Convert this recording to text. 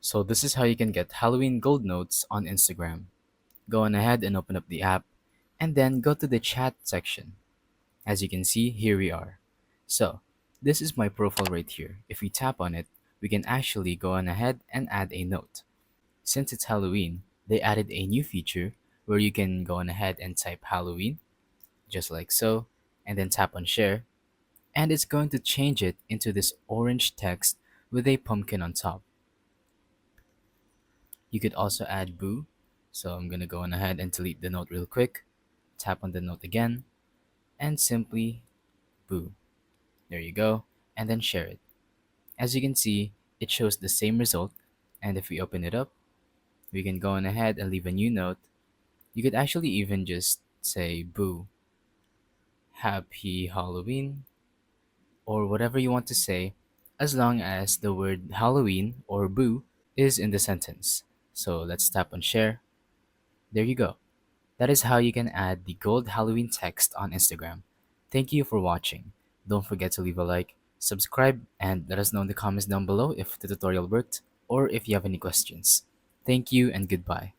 So this is how you can get Halloween gold notes on Instagram. Go on ahead and open up the app and then go to the chat section. As you can see, here we are. So this is my profile right here. If we tap on it, we can actually go on ahead and add a note. Since it's Halloween, they added a new feature where you can go on ahead and type Halloween, just like so, and then tap on share, and it's going to change it into this orange text with a pumpkin on top. You could also add boo, so I'm gonna go on ahead and delete the note real quick, tap on the note again, and simply boo. There you go, and then share it. As you can see, it shows the same result, and if we open it up, we can go on ahead and leave a new note. You could actually even just say boo, happy Halloween, or whatever you want to say, as long as the word Halloween or boo is in the sentence. So let's tap on share. There you go. That is how you can add the gold Halloween text on Instagram. Thank you for watching. Don't forget to leave a like, subscribe, and let us know in the comments down below if the tutorial worked or if you have any questions. Thank you and goodbye.